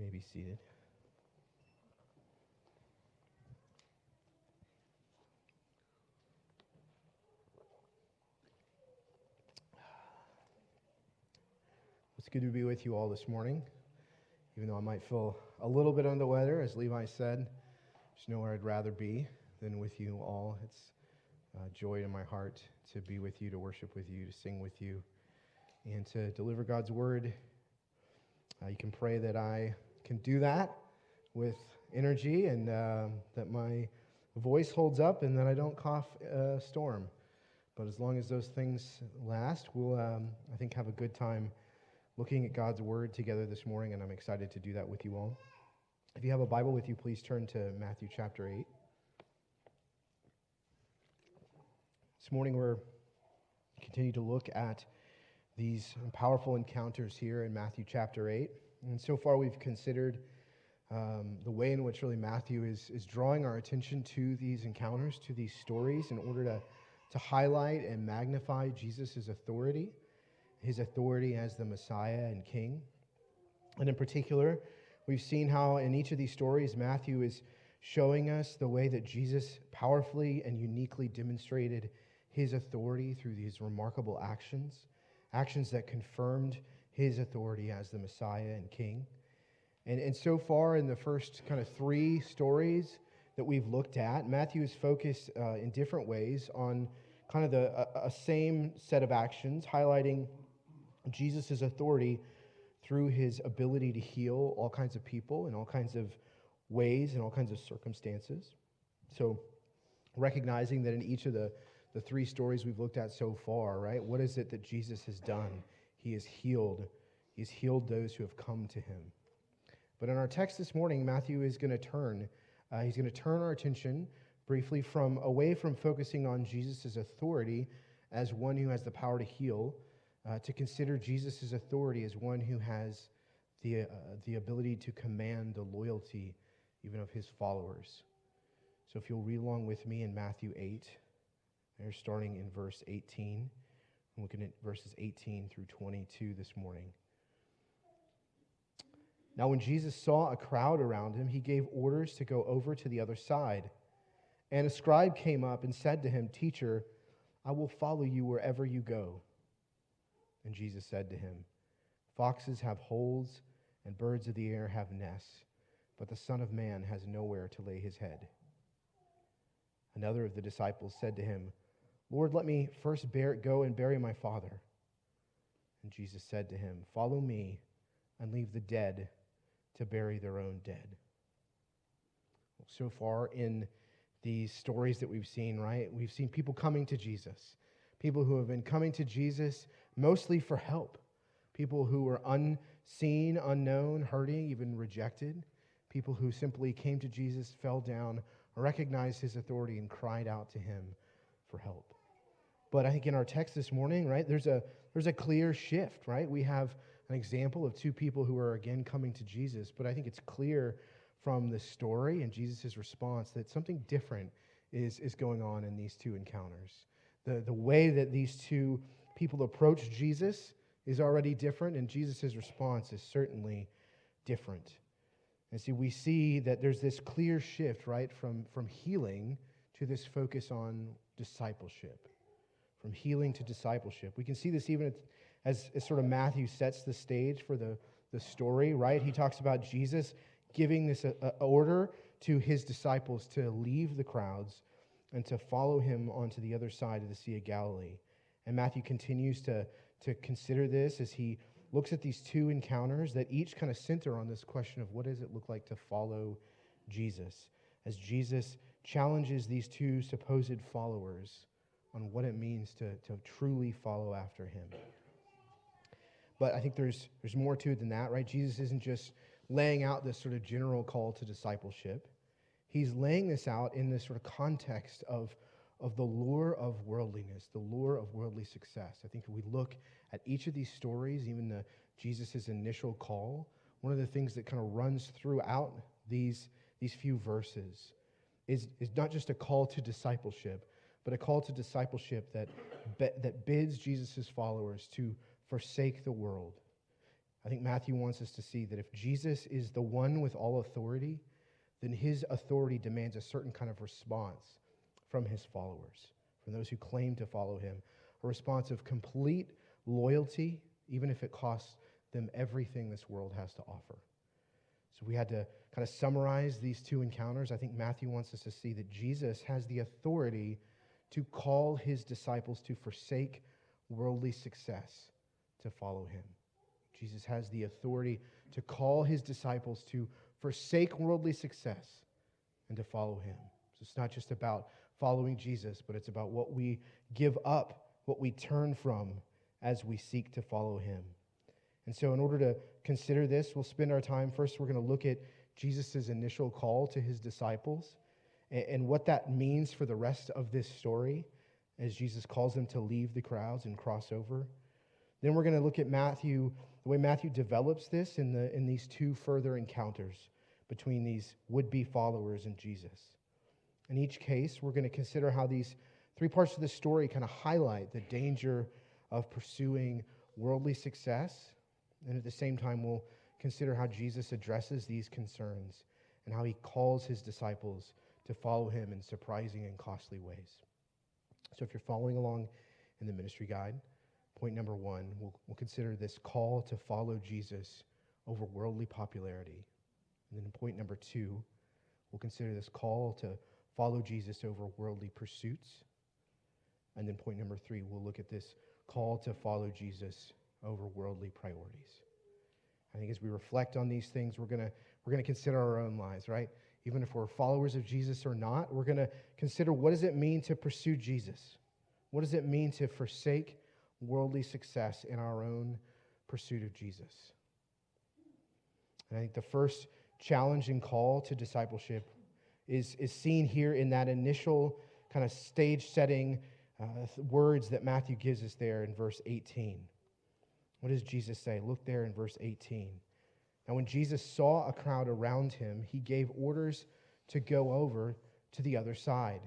You may be seated. It's good to be with you all this morning, even though I might feel a little bit under the weather. As Levi said, there's nowhere I'd rather be than with you all. It's joy in my heart to be with you, to worship with you, to sing with you, and to deliver God's word. You can pray that I can do that with energy and that my voice holds up and that I don't cough a storm. But as long as those things last, we'll, I think, have a good time looking at God's word together this morning, and I'm excited to do that with you all. If you have a Bible with you, please turn to Matthew chapter 8. This morning we're continuing to look at these powerful encounters here in Matthew chapter 8. And so far we've considered the way in which really Matthew is drawing our attention to these encounters, to these stories, in order to highlight and magnify Jesus' authority, his authority as the Messiah and King. And in particular, we've seen how in each of these stories, Matthew is showing us the way that Jesus powerfully and uniquely demonstrated his authority through these remarkable actions that confirmed his authority as the Messiah and King. And so far in the first kind of three stories that we've looked at, Matthew is focused in different ways on kind of a same set of actions, highlighting Jesus' authority through his ability to heal all kinds of people in all kinds of ways and all kinds of circumstances. So recognizing that in each of the three stories we've looked at so far, right, what is it that Jesus has done? He has healed. He's healed those who have come to him. But in our text this morning, Matthew is going to turn. He's going to turn our attention briefly away from focusing on Jesus' authority as one who has the power to heal, to consider Jesus' authority as one who has the ability to command the loyalty even of his followers. So if you'll read along with me in Matthew 8, they're starting in verse 18. I'm looking at verses 18 through 22 this morning. Now when Jesus saw a crowd around him, he gave orders to go over to the other side. And a scribe came up and said to him, "Teacher, I will follow you wherever you go." And Jesus said to him, "Foxes have holes and birds of the air have nests, but the Son of Man has nowhere to lay his head." Another of the disciples said to him, "Lord, let me first go and bury my father." And Jesus said to him, "Follow me and leave the dead to bury their own dead." So far in these stories that we've seen, right, we've seen people coming to Jesus, people who have been coming to Jesus mostly for help, people who were unseen, unknown, hurting, even rejected, people who simply came to Jesus, fell down, recognized his authority, and cried out to him for help. But I think in our text this morning, right, there's a clear shift, right? We have an example of two people who are again coming to Jesus, but I think it's clear from the story and Jesus' response that something different is going on in these two encounters. The way that these two people approach Jesus is already different, and Jesus' response is certainly different. And see, we see that there's this clear shift, right, from healing to this focus on discipleship. From healing to discipleship. We can see this even as sort of Matthew sets the stage for the story, right? He talks about Jesus giving this order to his disciples to leave the crowds and to follow him onto the other side of the Sea of Galilee. And Matthew continues to consider this as he looks at these two encounters that each kind of center on this question of what does it look like to follow Jesus, as Jesus challenges these two supposed followers on what it means to truly follow after him. But I think there's more to it than that, right? Jesus isn't just laying out this sort of general call to discipleship. He's laying this out in this sort of context of the lure of worldliness, the lure of worldly success. I think if we look at each of these stories, even Jesus' initial call, one of the things that kind of runs throughout these few verses is not just a call to discipleship, but a call to discipleship that bids Jesus' followers to forsake the world, I think Matthew wants us to see that if Jesus is the one with all authority, then his authority demands a certain kind of response from his followers, from those who claim to follow him, a response of complete loyalty, even if it costs them everything this world has to offer. So we had to kind of summarize these two encounters. I think Matthew wants us to see that Jesus has the authority to call his disciples to forsake worldly success to follow him. Jesus has the authority to call his disciples to forsake worldly success and to follow him. So it's not just about following Jesus, but it's about what we give up, what we turn from as we seek to follow him. And so in order to consider this, we'll spend our time. First, we're going to look at Jesus' initial call to his disciples and what that means for the rest of this story as Jesus calls them to leave the crowds and cross over. Then we're going to look at Matthew, the way Matthew develops this in these two further encounters between these would-be followers and Jesus. In each case, we're going to consider how these three parts of the story kind of highlight the danger of pursuing worldly success. And at the same time, we'll consider how Jesus addresses these concerns and how he calls his disciples to follow him in surprising and costly ways. So if you're following along in the ministry guide, point number one, we'll consider this call to follow Jesus over worldly popularity. And then in point number two, we'll consider this call to follow Jesus over worldly pursuits. And then point number three, we'll look at this call to follow Jesus over worldly priorities. I think as we reflect on these things, we're gonna consider our own lives, right? Even if we're followers of Jesus or not, we're gonna consider, what does it mean to pursue Jesus? What does it mean to forsake worldly success in our own pursuit of Jesus? And I think the first challenging call to discipleship is seen here in that initial kind of stage-setting words that Matthew gives us there in verse 18. What does Jesus say? Look there in verse 18. Now, when Jesus saw a crowd around him, he gave orders to go over to the other side.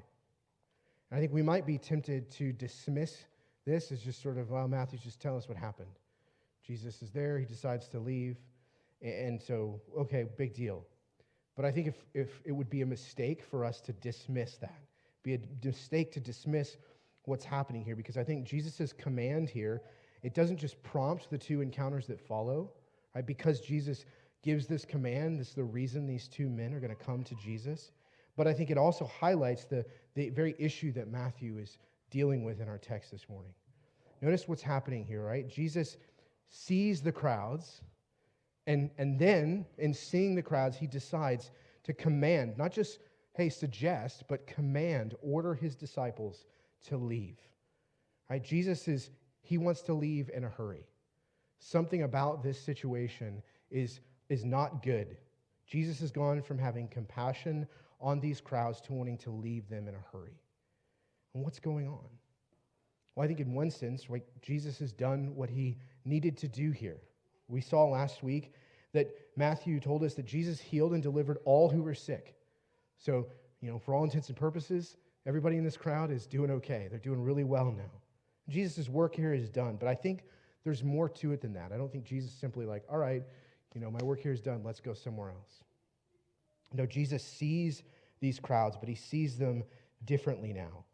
And I think we might be tempted to dismiss this as just sort of, well, Matthew's just telling us what happened. Jesus is there, he decides to leave, and so, okay, big deal. But I think if it would be a mistake for us to dismiss that, be a mistake to dismiss what's happening here, because I think Jesus' command here, it doesn't just prompt the two encounters that follow, right? Because Jesus gives this command, this is the reason these two men are going to come to Jesus. But I think it also highlights the very issue that Matthew is dealing with in our text this morning. Notice what's happening here, right? Jesus sees the crowds, and then in seeing the crowds, he decides to command, not just, hey, suggest, but command, order his disciples to leave. Right? He wants to leave in a hurry. Something about this situation is not good. Jesus has gone from having compassion on these crowds to wanting to leave them in a hurry. And what's going on? Well, I think in one sense, right, Jesus has done what he needed to do here. We saw last week that Matthew told us that Jesus healed and delivered all who were sick. So, for all intents and purposes, everybody in this crowd is doing okay. They're doing really well now. Jesus' work here is done, but I think there's more to it than that. I don't think Jesus is simply like, all right, my work here is done, let's go somewhere else. No, Jesus sees these crowds, but he sees them differently now.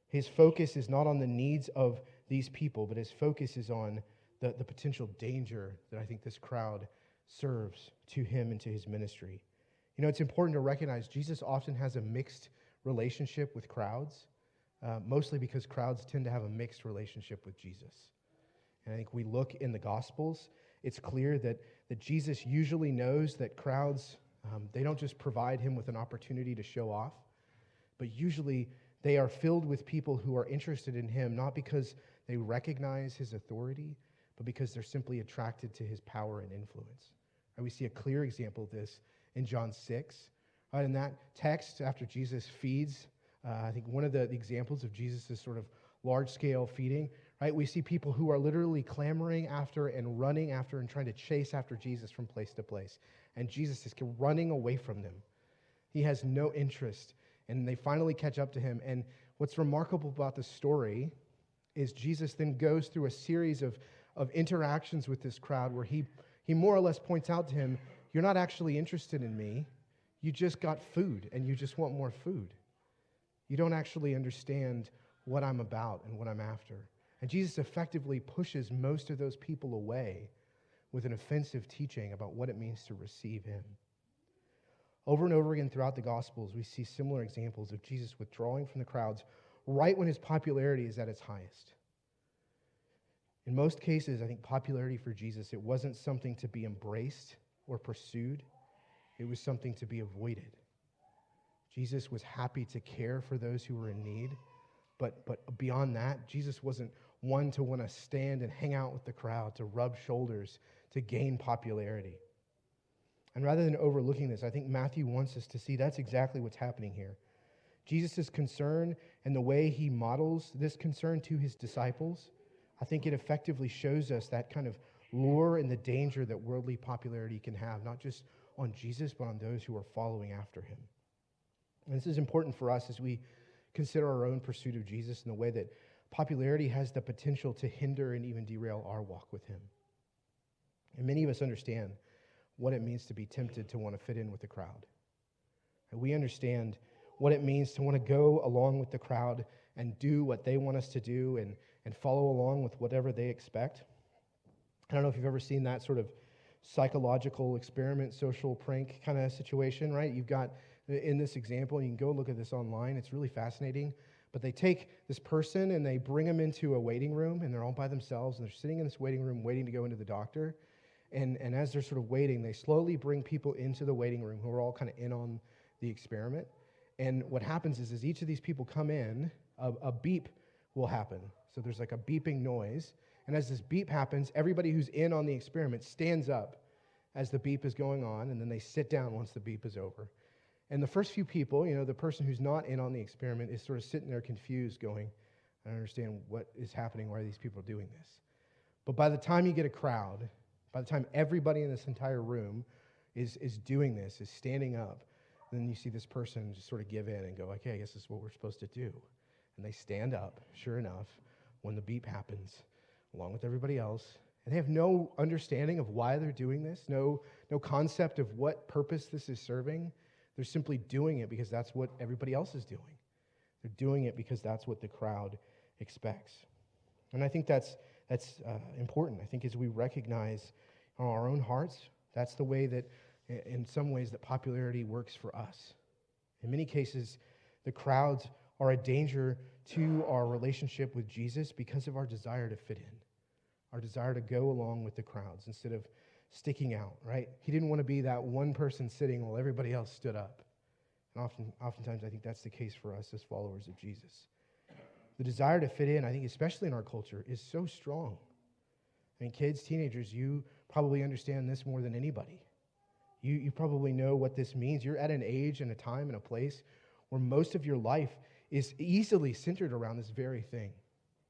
His focus is not on the needs of these people, but his focus is on the potential danger that I think this crowd serves to him and to his ministry. It's important to recognize Jesus often has a mixed relationship with crowds, mostly because crowds tend to have a mixed relationship with Jesus. And I think we look in the Gospels, it's clear that Jesus usually knows that crowds, they don't just provide him with an opportunity to show off, but usually they are filled with people who are interested in him, not because they recognize his authority, but because they're simply attracted to his power and influence. And we see a clear example of this in John 6. In that text, after Jesus feeds, I think one of the examples of Jesus' sort of large-scale feeding, right? We see people who are literally clamoring after and running after and trying to chase after Jesus from place to place. And Jesus is running away from them. He has no interest. And they finally catch up to him. And what's remarkable about this story is Jesus then goes through a series of interactions with this crowd where he He more or less points out to him, you're not actually interested in me. You just got food, and you just want more food. You don't actually understand what I'm about and what I'm after. And Jesus effectively pushes most of those people away with an offensive teaching about what it means to receive him. Over and over again throughout the Gospels, we see similar examples of Jesus withdrawing from the crowds right when his popularity is at its highest. In most cases, I think popularity for Jesus, it wasn't something to be embraced or pursued. It was something to be avoided. Jesus was happy to care for those who were in need, but beyond that, Jesus wasn't one to want to stand and hang out with the crowd, to rub shoulders, to gain popularity. And rather than overlooking this, I think Matthew wants us to see that's exactly what's happening here. Jesus' concern and the way he models this concern to his disciples, I think it effectively shows us that kind of lure and the danger that worldly popularity can have, not just on Jesus, but on those who are following after him. And this is important for us as we consider our own pursuit of Jesus in the way that popularity has the potential to hinder and even derail our walk with him. And many of us understand what it means to be tempted to want to fit in with the crowd. And we understand what it means to want to go along with the crowd and do what they want us to do and follow along with whatever they expect. I don't know if you've ever seen that sort of psychological experiment, social prank kind of situation, right? You've got, in this example, and you can go look at this online, it's really fascinating, but they take this person and they bring them into a waiting room, and they're all by themselves, and they're sitting in this waiting room waiting to go into the doctor. And as they're sort of waiting, they slowly bring people into the waiting room who are all kind of in on the experiment. And what happens is as each of these people come in, a beep will happen. So there's like a beeping noise. And as this beep happens, everybody who's in on the experiment stands up as the beep is going on, and then they sit down once the beep is over. And the first few people, the person who's not in on the experiment is sort of sitting there confused going, I don't understand what is happening, why are these people doing this? But by the time you get a crowd, by the time everybody in this entire room is doing this, is standing up, then you see this person just sort of give in and go, okay, I guess this is what we're supposed to do. And they stand up, sure enough, when the beep happens, along with everybody else. And they have no understanding of why they're doing this, no concept of what purpose this is serving. They're simply doing it because that's what everybody else is doing. They're doing it because that's what the crowd expects. And I think that's important. I think as we recognize in our own hearts, that's the way that, in some ways, that popularity works for us. In many cases, the crowds are a danger to our relationship with Jesus because of our desire to fit in, our desire to go along with the crowds instead of sticking out, right? He didn't want to be that one person sitting while everybody else stood up. And oftentimes, I think that's the case for us as followers of Jesus. The desire to fit in, I think, especially in our culture, is so strong. I mean, kids, teenagers, you probably understand this more than anybody. You probably know what this means. You're at an age and a time and a place where most of your life is easily centered around this very thing.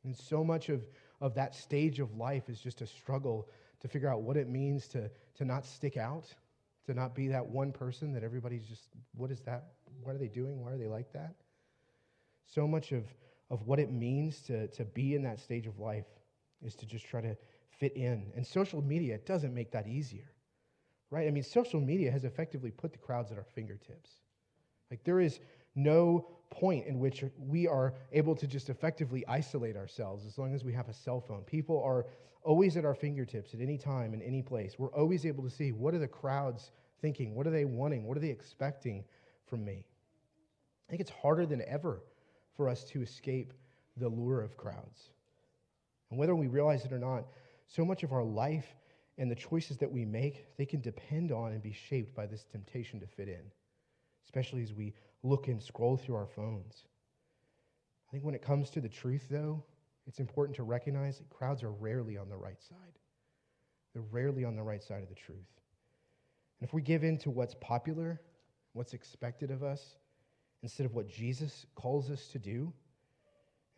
And so much of that stage of life is just a struggle to figure out what it means to not stick out, to not be that one person that everybody's just, what is that? What are they doing? Why are they like that? So much of what it means to be in that stage of life is to just try to fit in. And social media doesn't make that easier, right? I mean, social media has effectively put the crowds at our fingertips. Like, there is no point in which we are able to just effectively isolate ourselves as long as we have a cell phone. People are always at our fingertips at any time, in any place. We're always able to see, what are the crowds thinking? What are they wanting? What are they expecting from me? I think it's harder than ever for us to escape the lure of crowds. And whether we realize it or not, so much of our life and the choices that we make, they can depend on and be shaped by this temptation to fit in, especially as we look and scroll through our phones. I think when it comes to the truth, though, it's important to recognize that crowds are rarely on the right side. They're rarely on the right side of the truth. And if we give in to what's popular, what's expected of us, instead of what Jesus calls us to do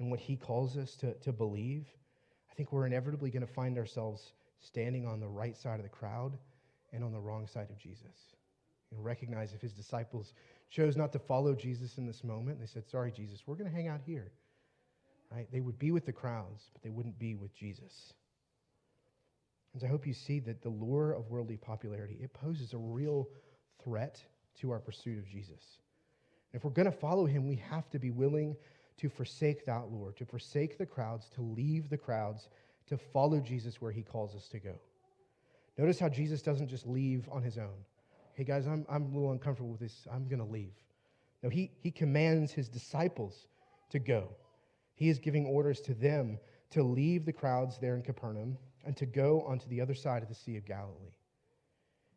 and what he calls us to believe, I think we're inevitably going to find ourselves standing on the right side of the crowd and on the wrong side of Jesus. And recognize if his disciples chose not to follow Jesus in this moment, they said, sorry, Jesus, we're going to hang out here. Right? They would be with the crowds, but they wouldn't be with Jesus. And I hope you see that the lure of worldly popularity, it poses a real threat to our pursuit of Jesus. And if we're going to follow him, we have to be willing to forsake that lure, to forsake the crowds, to leave the crowds, to follow Jesus where he calls us to go. Notice how Jesus doesn't just leave on his own. Hey guys, I'm a little uncomfortable with this. I'm going to leave. No, he commands his disciples to go. He is giving orders to them to leave the crowds there in Capernaum and to go onto the other side of the Sea of Galilee.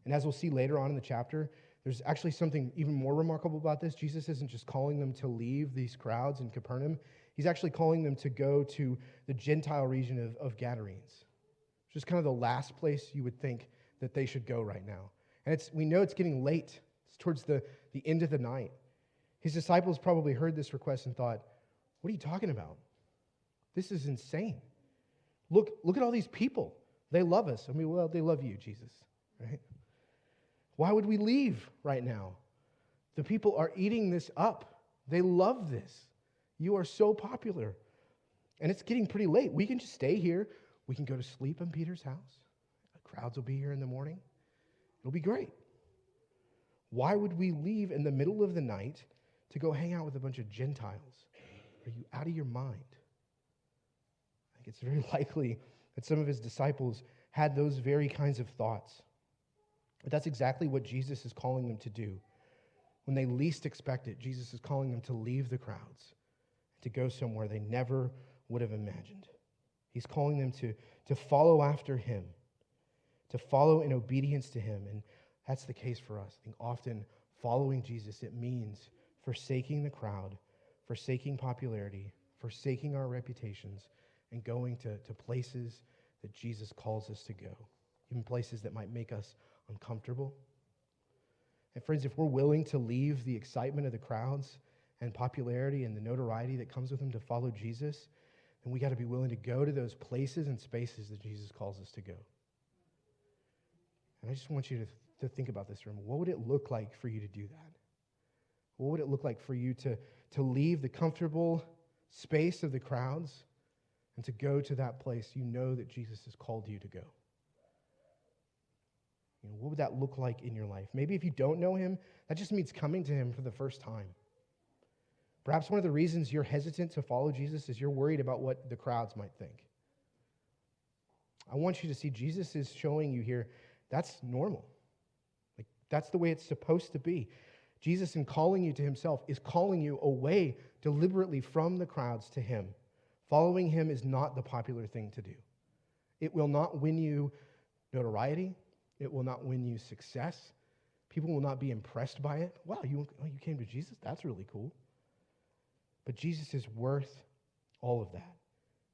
And as we'll see later on in the chapter, there's actually something even more remarkable about this. Jesus isn't just calling them to leave these crowds in Capernaum. He's actually calling them to go to the Gentile region of Gadarenes, which is kind of the last place you would think that they should go right now. And we know it's getting late. It's towards the end of the night. His disciples probably heard this request and thought, what are you talking about? This is insane. Look at all these people. They love us. I mean, well, they love you, Jesus, right? Why would we leave right now? The people are eating this up. They love this. You are so popular. And it's getting pretty late. We can just stay here. We can go to sleep in Peter's house. The crowds will be here in the morning. It'll be great. Why would we leave in the middle of the night to go hang out with a bunch of Gentiles? Are you out of your mind? I think it's very likely that some of his disciples had those very kinds of thoughts. But that's exactly what Jesus is calling them to do. When they least expect it, Jesus is calling them to leave the crowds, to go somewhere they never would have imagined. He's calling them to follow after him, to follow in obedience to him. And that's the case for us. I think often following Jesus, it means forsaking the crowd, forsaking popularity, forsaking our reputations, and going to places that Jesus calls us to go, even places that might make us uncomfortable. And friends, if we're willing to leave the excitement of the crowds and popularity and the notoriety that comes with them to follow Jesus, then we got to be willing to go to those places and spaces that Jesus calls us to go. And I just want you to think about this room. What would it look like for you to do that? What would it look like for you to leave the comfortable space of the crowds and to go to that place you know that Jesus has called you to go? You know, what would that look like in your life? Maybe if you don't know him, that just means coming to him for the first time. Perhaps one of the reasons you're hesitant to follow Jesus is you're worried about what the crowds might think. I want you to see Jesus is showing you here that's normal. Like, that's the way it's supposed to be. Jesus, in calling you to himself, is calling you away deliberately from the crowds to him. Following him is not the popular thing to do. It will not win you notoriety. It will not win you success. People will not be impressed by it. Wow, you came to Jesus? That's really cool. But Jesus is worth all of that.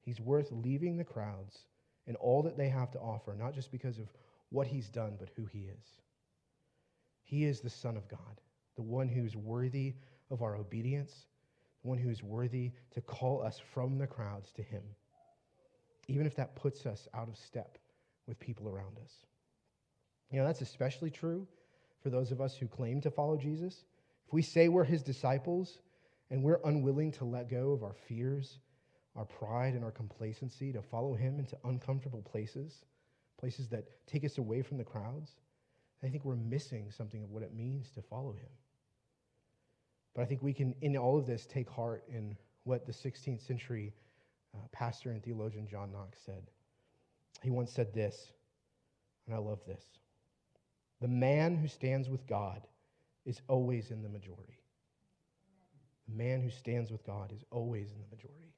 He's worth leaving the crowds and all that they have to offer, not just because of what he's done, but who he is. He is the Son of God, the one who's worthy of our obedience, the one who's worthy to call us from the crowds to him, even if that puts us out of step with people around us. You know, that's especially true for those of us who claim to follow Jesus. If we say we're his disciples and we're unwilling to let go of our fears, our pride, and our complacency to follow him into uncomfortable places that take us away from the crowds, I think we're missing something of what it means to follow him. But I think we can, in all of this, take heart in what the 16th century pastor and theologian John Knox said. He once said this, and I love this: "The man who stands with God is always in the majority." The man who stands with God is always in the majority.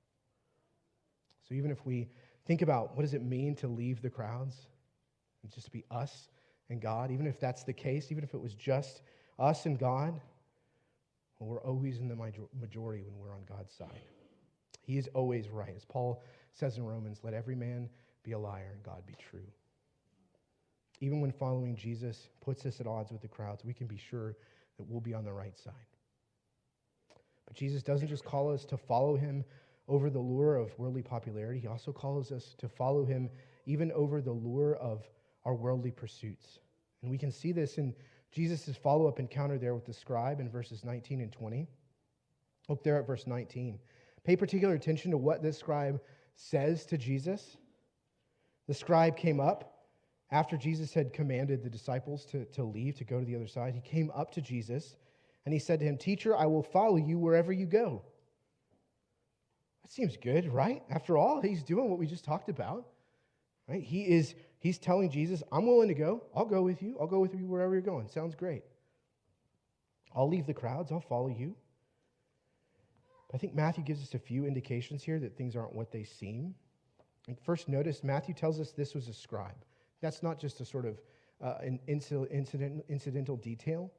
So even if we think about what does it mean to leave the crowds and just be us and God, even if that's the case, even if it was just us and God, well, we're always in the majority when we're on God's side. He is always right. As Paul says in Romans, let every man be a liar and God be true. Even when following Jesus puts us at odds with the crowds, we can be sure that we'll be on the right side. But Jesus doesn't just call us to follow him over the lure of worldly popularity. He also calls us to follow him even over the lure of our worldly pursuits. And we can see this in Jesus' follow-up encounter there with the scribe in verses 19 and 20. Look there at verse 19. Pay particular attention to what this scribe says to Jesus. The scribe came up After Jesus had commanded the disciples to leave, to go to the other side, he came up to Jesus and he said to him, "Teacher, I will follow you wherever you go." That seems good, right? After all, he's doing what we just talked about, right? He's telling Jesus, "I'm willing to go. I'll go with you. I'll go with you wherever you're going. Sounds great. I'll leave the crowds. I'll follow you." I think Matthew gives us a few indications here that things aren't what they seem. And first, notice Matthew tells us this was a scribe. That's not just a sort of an incidental detail.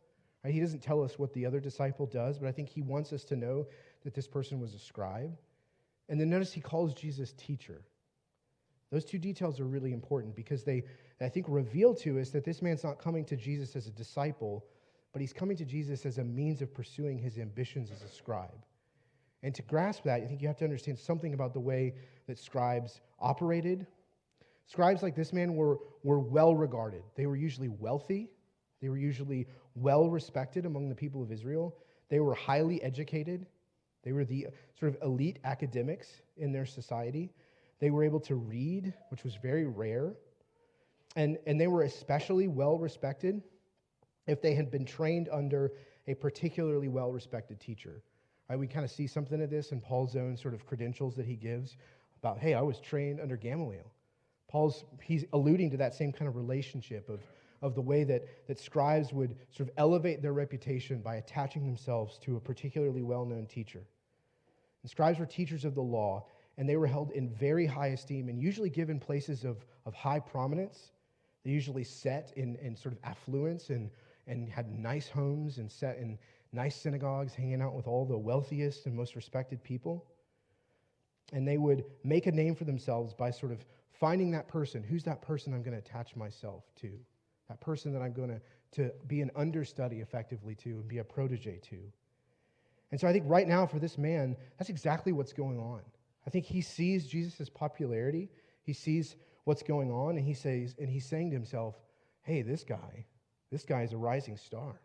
Right? He doesn't tell us what the other disciple does, but I think he wants us to know that this person was a scribe. And then notice he calls Jesus teacher. Those two details are really important because they, I think, reveal to us that this man's not coming to Jesus as a disciple, but he's coming to Jesus as a means of pursuing his ambitions as a scribe. And to grasp that, I think you have to understand something about the way that scribes operated. Scribes like this man were well regarded. They were usually wealthy. They were usually well respected among the people of Israel. They were highly educated. They were the sort of elite academics in their society. They were able to read, which was very rare. And they were especially well respected if they had been trained under a particularly well respected teacher. Right, we kind of see something of this in Paul's own sort of credentials that he gives about, hey, I was trained under Gamaliel. He's alluding to that same kind of relationship of the way that scribes would sort of elevate their reputation by attaching themselves to a particularly well-known teacher. And scribes were teachers of the law, and they were held in very high esteem and usually given places of high prominence. They usually sat in sort of affluence and had nice homes and sat in nice synagogues, hanging out with all the wealthiest and most respected people. And they would make a name for themselves by sort of finding that person. Who's that person I'm going to attach myself to? That person that I'm going to be an understudy effectively to and be a protege to. And so I think right now for this man, that's exactly what's going on. I think he sees Jesus' popularity. He sees what's going on, and he's saying to himself, hey, this guy is a rising star.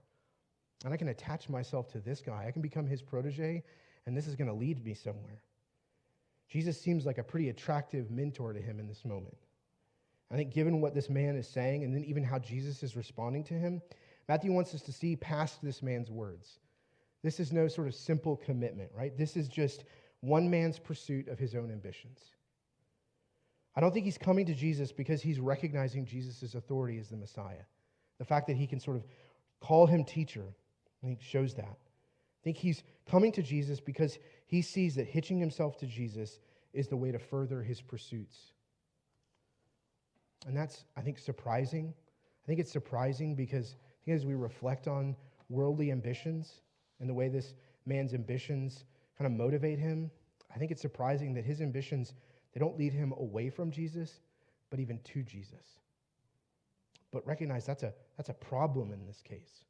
And I can attach myself to this guy. I can become his protege, and this is going to lead me somewhere. Jesus seems like a pretty attractive mentor to him in this moment. I think given what this man is saying, and then even how Jesus is responding to him, Matthew wants us to see past this man's words. This is no sort of simple commitment, right? This is just one man's pursuit of his own ambitions. I don't think he's coming to Jesus because he's recognizing Jesus' authority as the Messiah. The fact that he can sort of call him teacher, I think shows that. I think he's coming to Jesus because he sees that hitching himself to Jesus is the way to further his pursuits. And that's, I think, surprising. I think it's surprising because I think as we reflect on worldly ambitions and the way this man's ambitions kind of motivate him, I think it's surprising that his ambitions, they don't lead him away from Jesus, but even to Jesus. But recognize that's a problem in this case.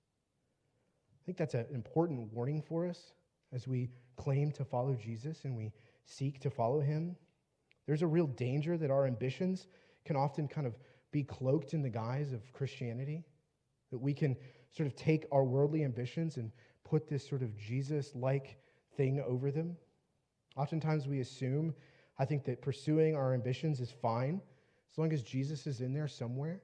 I think that's an important warning for us as we claim to follow Jesus and we seek to follow him. There's a real danger that our ambitions can often kind of be cloaked in the guise of Christianity, that we can sort of take our worldly ambitions and put this sort of Jesus-like thing over them. Oftentimes we assume, I think, that pursuing our ambitions is fine as long as Jesus is in there somewhere.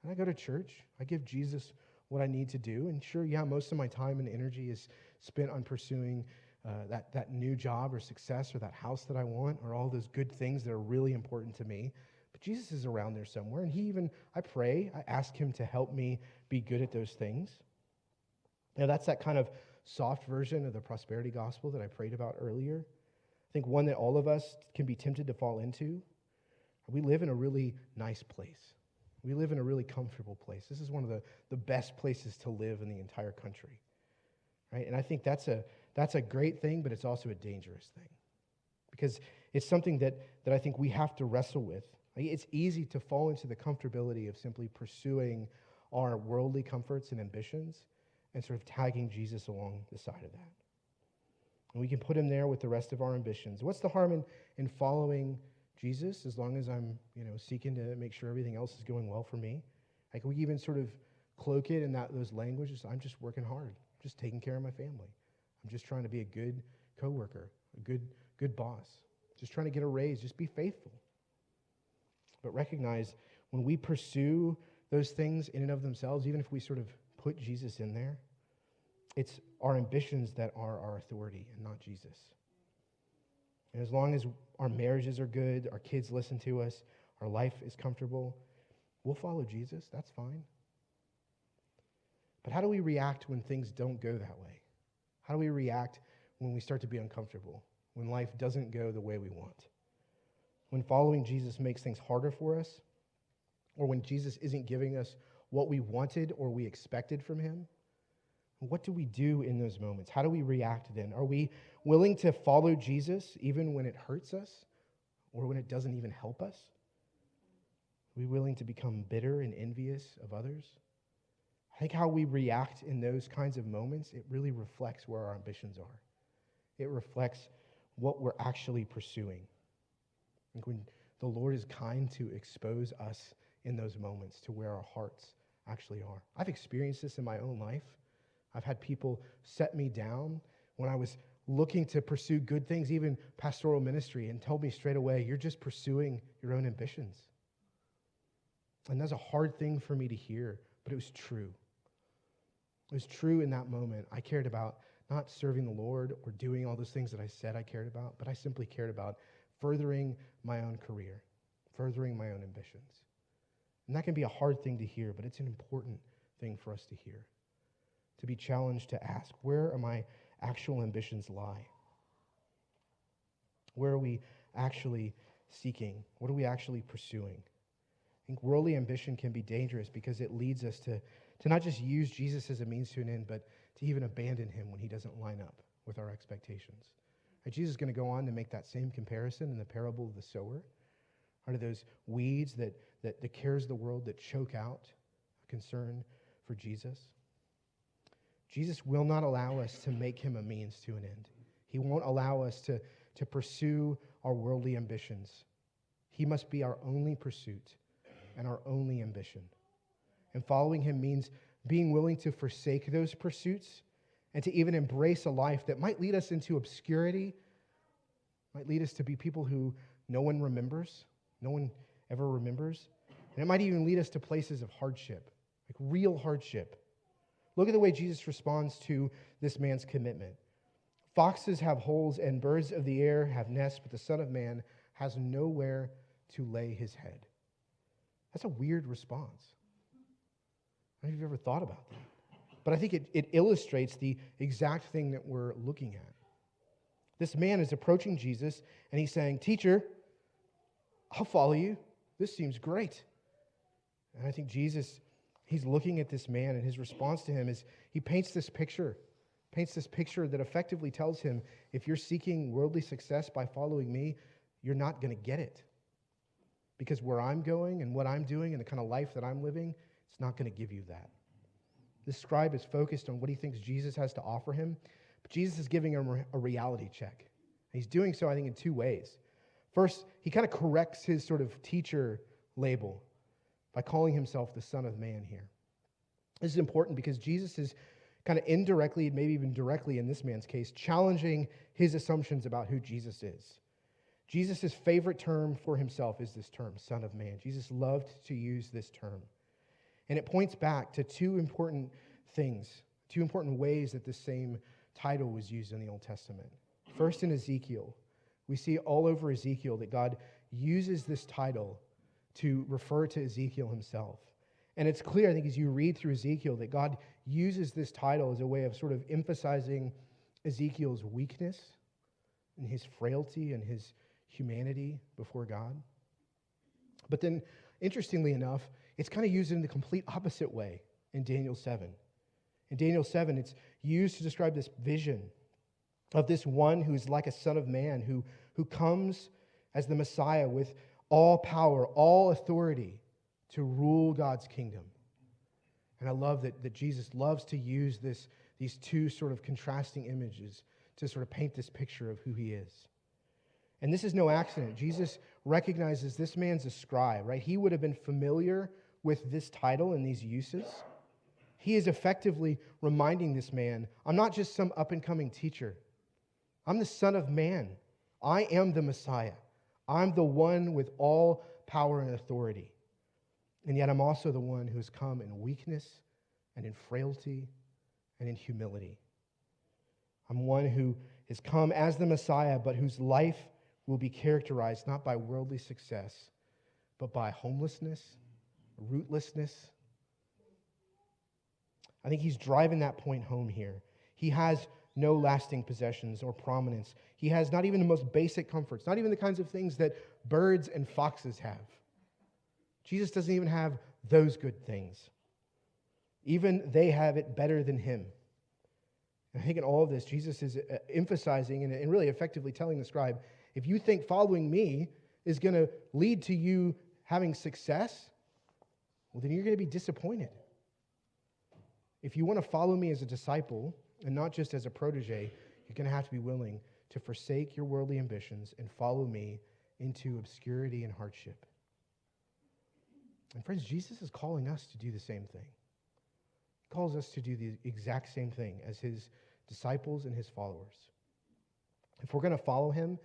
And I go to church, I give Jesus what I need to do. And sure, yeah, most of my time and energy is spent on pursuing that new job or success or that house that I want or all those good things that are really important to me. But Jesus is around there somewhere. And I pray, I ask him to help me be good at those things. Now, that's that kind of soft version of the prosperity gospel that I prayed about earlier. I think one that all of us can be tempted to fall into. We live in a really nice place. We live in a really comfortable place. This is one of the best places to live in the entire country, right? And I think that's a great thing, but it's also a dangerous thing because it's something that I think we have to wrestle with. Like, it's easy to fall into the comfortability of simply pursuing our worldly comforts and ambitions and sort of tagging Jesus along the side of that. And we can put him there with the rest of our ambitions. What's the harm in following Jesus, as long as I'm, seeking to make sure everything else is going well for me? Like, we even sort of cloak it in those languages. I'm just working hard, I'm just taking care of my family. I'm just trying to be a good coworker, a good boss. Just trying to get a raise. Just be faithful. But recognize when we pursue those things in and of themselves, even if we sort of put Jesus in there, it's our ambitions that are our authority and not Jesus. And as long as our marriages are good, our kids listen to us, our life is comfortable, we'll follow Jesus. That's fine. But how do we react when things don't go that way? How do we react when we start to be uncomfortable, when life doesn't go the way we want? When following Jesus makes things harder for us, or when Jesus isn't giving us what we wanted or we expected from him? What do we do in those moments? How do we react then? Are we willing to follow Jesus even when it hurts us or when it doesn't even help us? Are we willing to become bitter and envious of others? I think how we react in those kinds of moments, it really reflects where our ambitions are. It reflects what we're actually pursuing. I think when the Lord is kind to expose us in those moments to where our hearts actually are. I've experienced this in my own life. I've had people set me down when I was looking to pursue good things, even pastoral ministry, and told me straight away, you're just pursuing your own ambitions. And that's a hard thing for me to hear, but it was true. It was true in that moment. I cared about not serving the Lord or doing all those things that I said I cared about, but I simply cared about furthering my own career, furthering my own ambitions. And that can be a hard thing to hear, but it's an important thing for us to hear. To be challenged to ask, where are my actual ambitions lie? Where are we actually seeking? What are we actually pursuing? I think worldly ambition can be dangerous because it leads us to not just use Jesus as a means to an end, but to even abandon him when he doesn't line up with our expectations. And Jesus is going to go on to make that same comparison in the parable of the sower. Are those weeds that the cares of the world that choke out a concern for Jesus? Jesus will not allow us to make him a means to an end. He won't allow us to pursue our worldly ambitions. He must be our only pursuit and our only ambition. And following him means being willing to forsake those pursuits and to even embrace a life that might lead us into obscurity, might lead us to be people who no one remembers, no one ever remembers. And it might even lead us to places of hardship, like real hardship. Look at the way Jesus responds to this man's commitment. Foxes have holes and birds of the air have nests, but the Son of Man has nowhere to lay his head. That's a weird response. I don't know if you've ever thought about that. But I think it illustrates the exact thing that we're looking at. This man is approaching Jesus, and he's saying, "Teacher, I'll follow you. This seems great." And I think Jesus, he's looking at this man, and his response to him is he paints this picture that effectively tells him, if you're seeking worldly success by following me, you're not going to get it. Because where I'm going and what I'm doing and the kind of life that I'm living, it's not going to give you that. This scribe is focused on what he thinks Jesus has to offer him, but Jesus is giving him a reality check. And he's doing so, I think, in two ways. First, he kind of corrects his sort of teacher label by calling himself the Son of Man here. This is important because Jesus is kind of indirectly, maybe even directly in this man's case, challenging his assumptions about who Jesus is. Jesus' favorite term for himself is this term, Son of Man. Jesus loved to use this term. And it points back to two important things, two important ways that this same title was used in the Old Testament. First, in Ezekiel, we see all over Ezekiel that God uses this title to refer to Ezekiel himself. And it's clear, I think, as you read through Ezekiel, that God uses this title as a way of sort of emphasizing Ezekiel's weakness and his frailty and his humanity before God. But then, interestingly enough, it's kind of used in the complete opposite way in Daniel 7. In Daniel 7, it's used to describe this vision of this one who's like a son of man, who comes as the Messiah with all power, all authority to rule God's kingdom. And I love that Jesus loves to use these two sort of contrasting images to sort of paint this picture of who he is. And this is no accident. Jesus recognizes this man's a scribe, right? He would have been familiar with this title and these uses. He is effectively reminding this man, I'm not just some up-and-coming teacher. I'm the Son of Man. I am the Messiah. I'm the one with all power and authority. And yet I'm also the one who has come in weakness and in frailty and in humility. I'm one who has come as the Messiah, but whose life will be characterized not by worldly success, but by homelessness, rootlessness. I think he's driving that point home here. He has no lasting possessions or prominence. He has not even the most basic comforts, not even the kinds of things that birds and foxes have. Jesus doesn't even have those good things. Even they have it better than him. And I think in all of this, Jesus is emphasizing and really effectively telling the scribe, if you think following me is going to lead to you having success, well, then you're going to be disappointed. If you want to follow me as a disciple and not just as a protege, you're going to have to be willing to forsake your worldly ambitions and follow me into obscurity and hardship. And friends, Jesus is calling us to do the same thing. He calls us to do the exact same thing as his disciples and his followers. If we're going to follow him,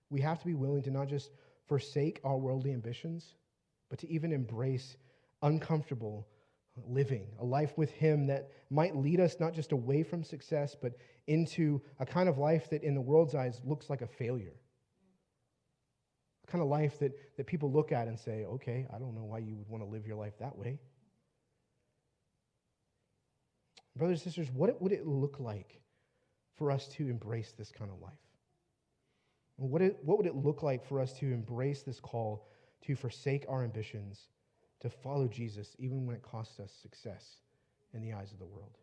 we have to be willing to not just forsake our worldly ambitions, but to even embrace uncomfortable living, a life with him that might lead us not just away from success, but into a kind of life that in the world's eyes looks like a failure. A kind of life that people look at and say, okay, I don't know why you would want to live your life that way. Brothers and sisters, what would it look like for us to embrace this kind of life? What would it look like for us to embrace this call to forsake our ambitions, to follow Jesus, even when it costs us success in the eyes of the world?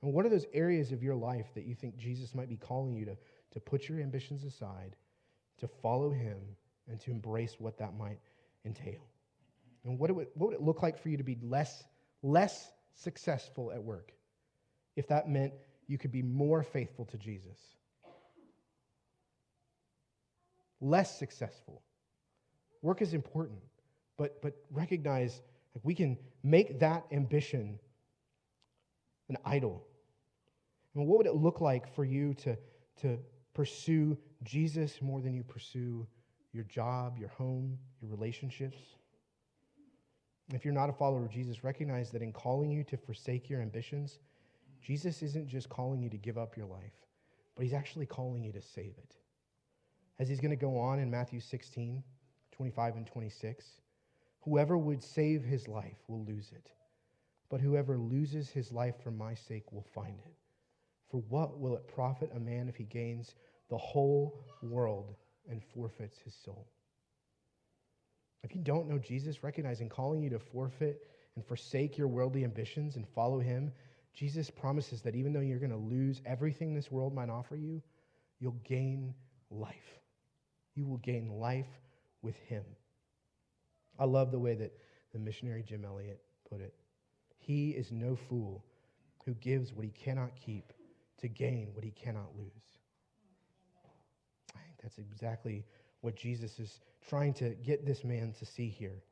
And what are those areas of your life that you think Jesus might be calling you to put your ambitions aside, to follow him, and to embrace what that might entail? And what would it look like for you to be less successful at work if that meant you could be more faithful to Jesus? Less successful. Work is important, but recognize that we can make that ambition an idol. And what would it look like for you to pursue Jesus more than you pursue your job, your home, your relationships? If you're not a follower of Jesus, recognize that in calling you to forsake your ambitions, Jesus isn't just calling you to give up your life, but he's actually calling you to save it. As he's going to go on in Matthew 16, 25 and 26, whoever would save his life will lose it, but whoever loses his life for my sake will find it. For what will it profit a man if he gains the whole world and forfeits his soul? If you don't know Jesus, recognize in calling you to forfeit and forsake your worldly ambitions and follow him, Jesus promises that even though you're going to lose everything this world might offer you, you'll gain life. You will gain life with him. I love the way that the missionary Jim Elliot put it. He is no fool who gives what he cannot keep to gain what he cannot lose. I think that's exactly what Jesus is trying to get this man to see here.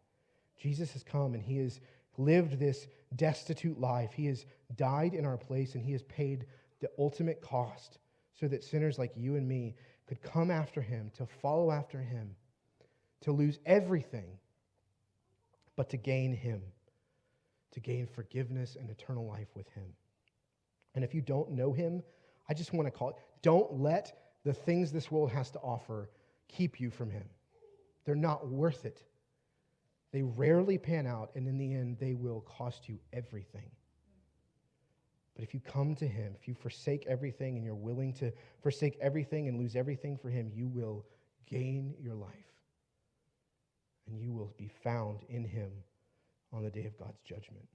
Jesus has come and he has lived this destitute life. He has died in our place and he has paid the ultimate cost so that sinners like you and me could come after him, to follow after him, to lose everything, but to gain him, to gain forgiveness and eternal life with him. And if you don't know him, I just want to call it, don't let the things this world has to offer keep you from him. They're not worth it. They rarely pan out, and in the end, they will cost you everything. But if you come to him, if you forsake everything and you're willing to forsake everything and lose everything for him, you will gain your life. And you will be found in him on the day of God's judgment.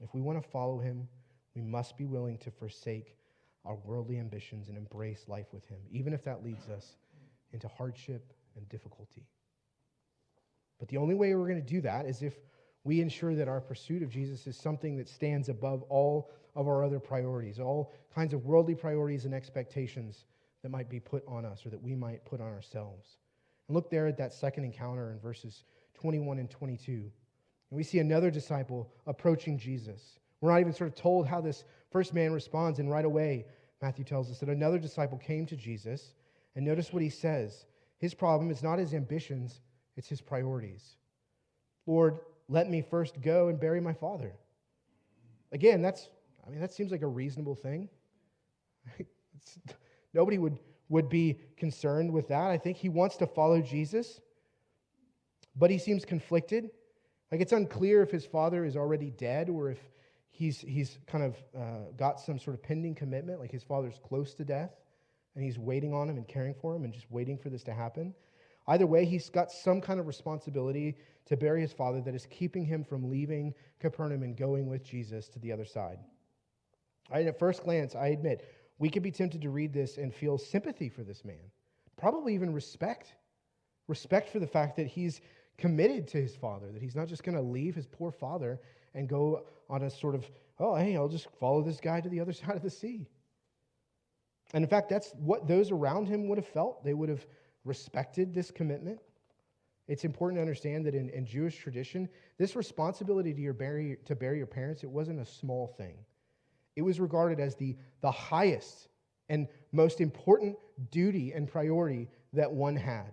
If we want to follow him, we must be willing to forsake our worldly ambitions and embrace life with him, even if that leads us into hardship and difficulty. But the only way we're going to do that is if we ensure that our pursuit of Jesus is something that stands above all of our other priorities, all kinds of worldly priorities and expectations that might be put on us or that we might put on ourselves. And look there at that second encounter in verses 21 and 22. And we see another disciple approaching Jesus. We're not even sort of told how this first man responds, and right away, Matthew tells us that another disciple came to Jesus, and notice what he says. His problem is not his ambitions, it's his priorities. Lord, let me first go and bury my father. Again, that seems like a reasonable thing. Nobody would be concerned with that. I think he wants to follow Jesus, but he seems conflicted. Like, it's unclear if his father is already dead or if he's kind of got some sort of pending commitment, like his father's close to death and he's waiting on him and caring for him and just waiting for this to happen. Either way, he's got some kind of responsibility to bury his father that is keeping him from leaving Capernaum and going with Jesus to the other side. At first glance, I admit, we could be tempted to read this and feel sympathy for this man, probably even respect for the fact that he's committed to his father, that he's not just going to leave his poor father and go on a sort of, oh, hey, I'll just follow this guy to the other side of the sea. And in fact, that's what those around him would have felt. They would have respected this commitment. It's important to understand that in Jewish tradition, this responsibility to bury your parents, it wasn't a small thing. It was regarded as the highest and most important duty and priority that one had.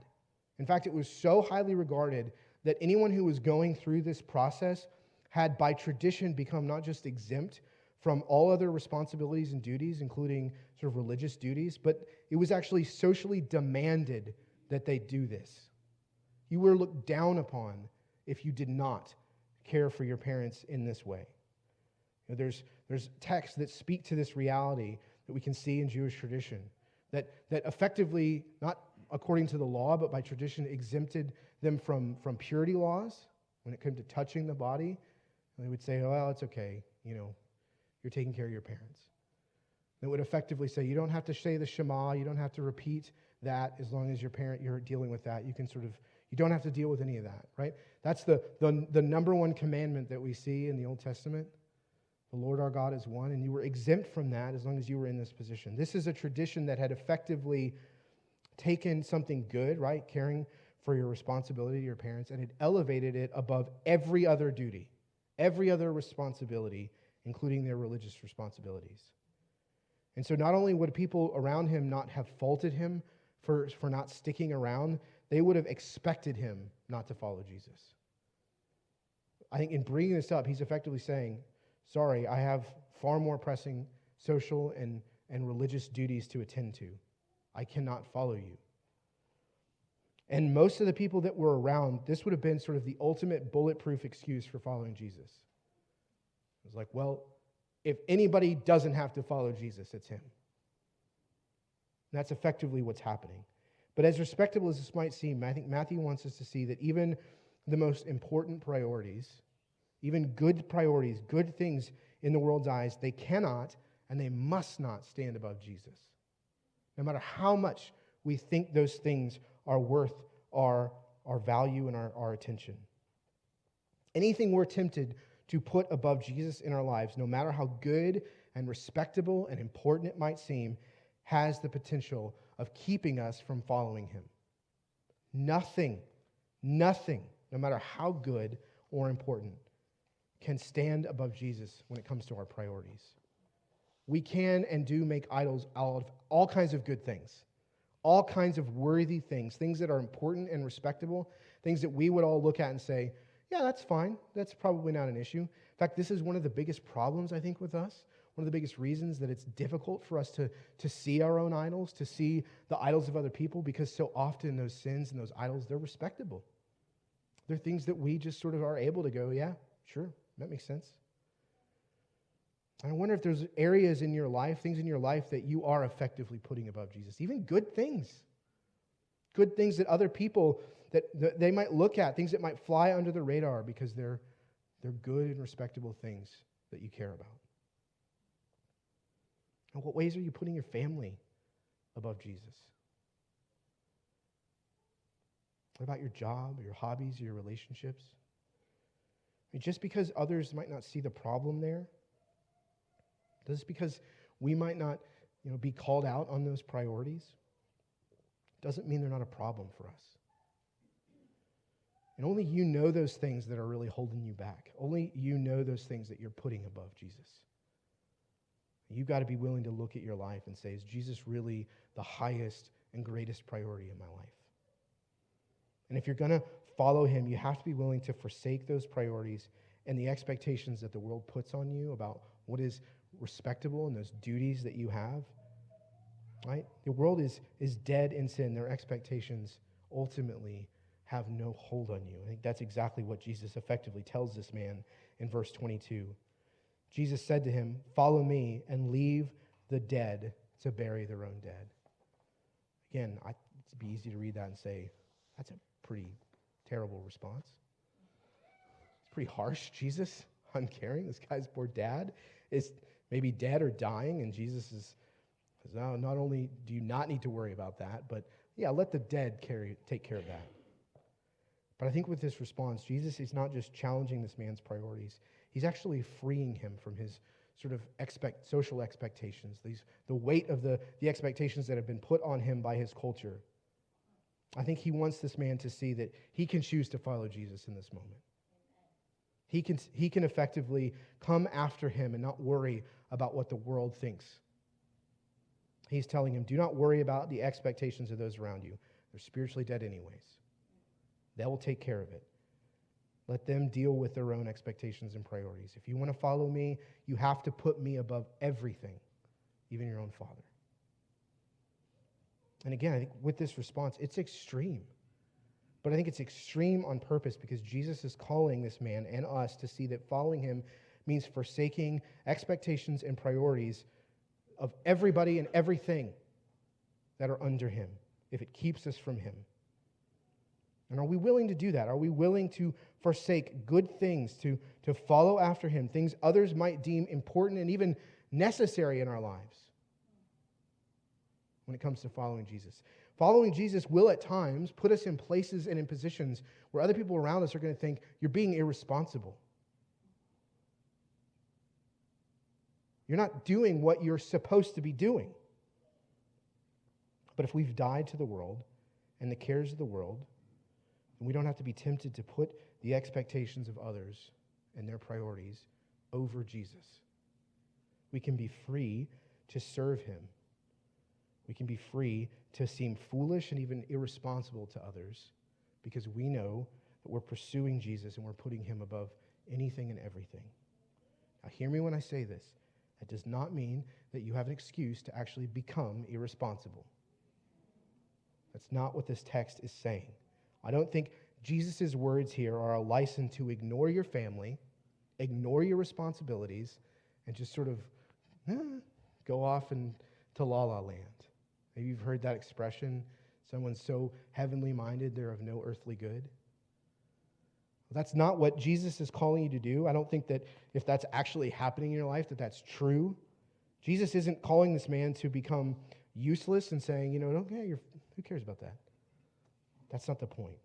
In fact, it was so highly regarded that anyone who was going through this process had by tradition become not just exempt from all other responsibilities and duties, including sort of religious duties, but it was actually socially demanded that they do this. You were looked down upon if you did not care for your parents in this way. You know, there's texts that speak to this reality that we can see in Jewish tradition that effectively, not according to the law, but by tradition, exempted them from purity laws when it came to touching the body. And they would say, oh, well, it's okay, you're taking care of your parents. It would effectively say, you don't have to say the Shema, you don't have to repeat that as long as you're dealing with that. You don't have to deal with any of that, right? That's the number one commandment that we see in the Old Testament. The Lord our God is one, and you were exempt from that as long as you were in this position. This is a tradition that had effectively taken something good, right, caring for your responsibility to your parents, and had elevated it above every other duty, every other responsibility, including their religious responsibilities. And so not only would people around him not have faulted him for not sticking around, they would have expected him not to follow Jesus. I think in bringing this up, he's effectively saying, sorry, I have far more pressing social and religious duties to attend to. I cannot follow you. And most of the people that were around, this would have been sort of the ultimate bulletproof excuse for following Jesus. It was like, well, if anybody doesn't have to follow Jesus, it's him. And that's effectively what's happening. But as respectable as this might seem, I think Matthew wants us to see that even the most important priorities, even good priorities, good things in the world's eyes, they cannot and they must not stand above Jesus. No matter how much we think those things are worth our value and our attention. Anything we're tempted to put above Jesus in our lives, no matter how good and respectable and important it might seem, has the potential of keeping us from following him. Nothing, no matter how good or important, can stand above Jesus when it comes to our priorities. We can and do make idols out of all kinds of good things, all kinds of worthy things, things that are important and respectable, things that we would all look at and say, yeah, that's fine. That's probably not an issue. In fact, this is one of the biggest problems, I think, with us. One of the biggest reasons that it's difficult for us to see our own idols, to see the idols of other people, because so often those sins and those idols, they're respectable. They're things that we just sort of are able to go, yeah, sure, that makes sense. And I wonder if there's areas in your life, things in your life that you are effectively putting above Jesus, even good things that other people, that they might look at, things that might fly under the radar because they're good and respectable things that you care about. In what ways are you putting your family above Jesus? What about your job, your hobbies, your relationships? I mean, just because others might not see the problem there, just because we might not, be called out on those priorities, doesn't mean they're not a problem for us. And only you know those things that are really holding you back. Only you know those things that you're putting above Jesus. You've got to be willing to look at your life and say, is Jesus really the highest and greatest priority in my life? And if you're going to follow him, you have to be willing to forsake those priorities and the expectations that the world puts on you about what is respectable and those duties that you have. Right? The world is dead in sin. Their expectations ultimately have no hold on you. I think that's exactly what Jesus effectively tells this man in verse 22. Jesus said to him, "Follow me and leave the dead to bury their own dead." Again, it'd be easy to read that and say, that's a pretty terrible response. It's pretty harsh. Jesus, uncaring. This guy's poor dad is maybe dead or dying, and Jesus says, no, not only do you not need to worry about that, but yeah, let the dead take care of that. But I think with this response, Jesus is not just challenging this man's priorities. He's actually freeing him from his sort of social expectations, the weight of the expectations that have been put on him by his culture. I think he wants this man to see that he can choose to follow Jesus in this moment. He can effectively come after him and not worry about what the world thinks. He's telling him, do not worry about the expectations of those around you. They're spiritually dead anyways. They will take care of it. Let them deal with their own expectations and priorities. If you want to follow me, you have to put me above everything, even your own father. And again, I think with this response, it's extreme. But I think it's extreme on purpose because Jesus is calling this man and us to see that following him means forsaking expectations and priorities of everybody and everything that are under him, if it keeps us from him. And are we willing to do that? Are we willing to forsake good things, to follow after him, things others might deem important and even necessary in our lives when it comes to following Jesus? Following Jesus will at times put us in places and in positions where other people around us are going to think, you're being irresponsible. You're not doing what you're supposed to be doing. But if we've died to the world and the cares of the world, then we don't have to be tempted to put the expectations of others and their priorities over Jesus. We can be free to serve him. We can be free to seem foolish and even irresponsible to others because we know that we're pursuing Jesus and we're putting him above anything and everything. Now, hear me when I say this. That does not mean that you have an excuse to actually become irresponsible. That's not what this text is saying. I don't think Jesus' words here are a license to ignore your family, ignore your responsibilities, and just sort of go off to la la land. Maybe you've heard that expression, someone's so heavenly minded they're of no earthly good. That's not what Jesus is calling you to do. I don't think that if that's actually happening in your life, that that's true. Jesus isn't calling this man to become useless and saying, who cares about that? That's not the point.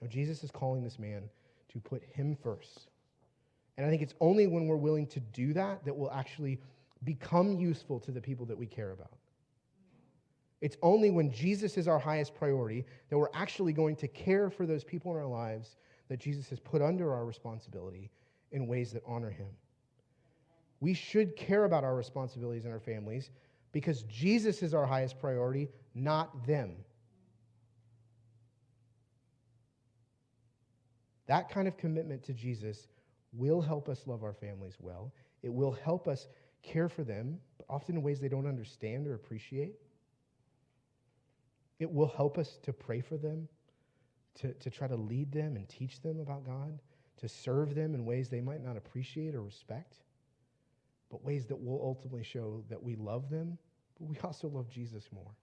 No, Jesus is calling this man to put him first. And I think it's only when we're willing to do that that we'll actually become useful to the people that we care about. It's only when Jesus is our highest priority that we're actually going to care for those people in our lives that Jesus has put under our responsibility in ways that honor him. We should care about our responsibilities in our families because Jesus is our highest priority, not them. That kind of commitment to Jesus will help us love our families well. It will help us care for them, but often in ways they don't understand or appreciate. It will help us to pray for them, to try to lead them and teach them about God, to serve them in ways they might not appreciate or respect, but ways that will ultimately show that we love them, but we also love Jesus more.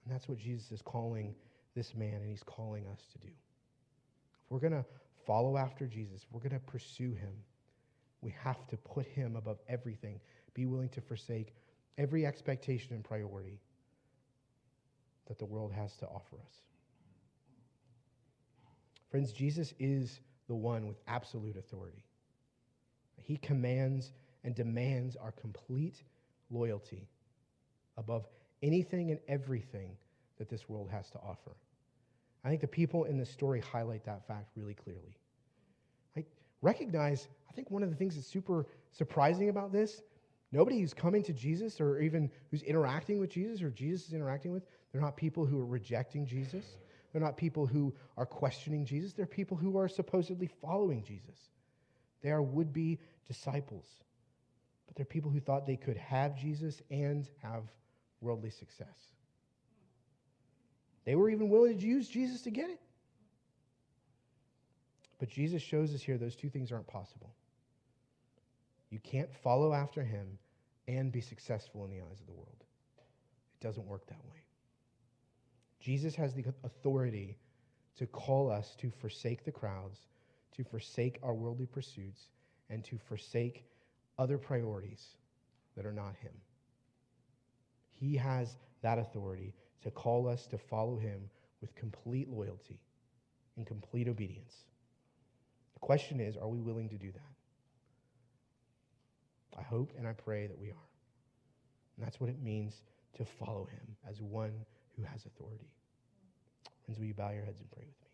And that's what Jesus is calling this man, and he's calling us to do. If we're going to follow after Jesus, if we're going to pursue him, we have to put him above everything, be willing to forsake every expectation and priority that the world has to offer us. Friends, Jesus is the one with absolute authority. He commands and demands our complete loyalty above anything and everything that this world has to offer. I think the people in this story highlight that fact really clearly. I recognize, I think one of the things that's super surprising about this, nobody who's coming to Jesus or even who's interacting with Jesus or Jesus is interacting with, they're not people who are rejecting Jesus. They're not people who are questioning Jesus. They're people who are supposedly following Jesus. They are would-be disciples. But they're people who thought they could have Jesus and have worldly success. They were even willing to use Jesus to get it. But Jesus shows us here those two things aren't possible. You can't follow after him and be successful in the eyes of the world. It doesn't work that way. Jesus has the authority to call us to forsake the crowds, to forsake our worldly pursuits, and to forsake other priorities that are not him. He has that authority to call us to follow him with complete loyalty and complete obedience. The question is, are we willing to do that? I hope and I pray that we are. And that's what it means to follow him as one who has authority. Friends, will you bow your heads and pray with me?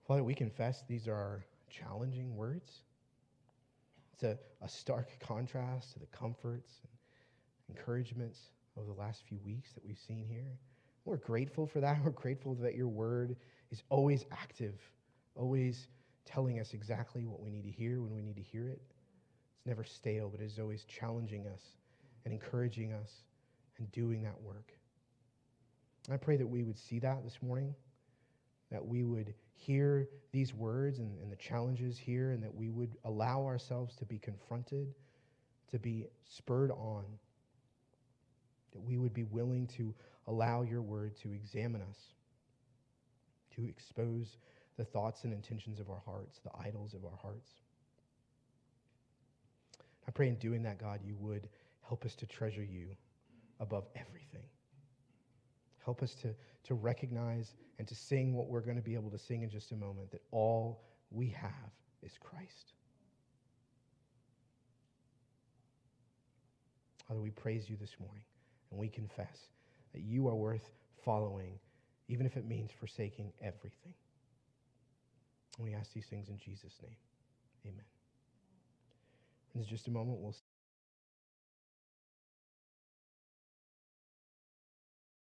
Father, we confess these are challenging words. It's a stark contrast to the comforts and encouragements of the last few weeks that we've seen here. We're grateful for that. We're grateful that your word is always active, always telling us exactly what we need to hear when we need to hear it. It's never stale, but it is always challenging us and encouraging us and doing that work. I pray that we would see that this morning, that we would hear these words and the challenges here, and that we would allow ourselves to be confronted, to be spurred on, that we would be willing to allow your word to examine us, to expose the thoughts and intentions of our hearts, the idols of our hearts. I pray in doing that, God, you would help us to treasure you above everything. Help us to recognize and to sing what we're going to be able to sing in just a moment, that all we have is Christ. Father, we praise you this morning, and we confess that you are worth following, even if it means forsaking everything. And we ask these things in Jesus' name. Amen. In just a moment, we'll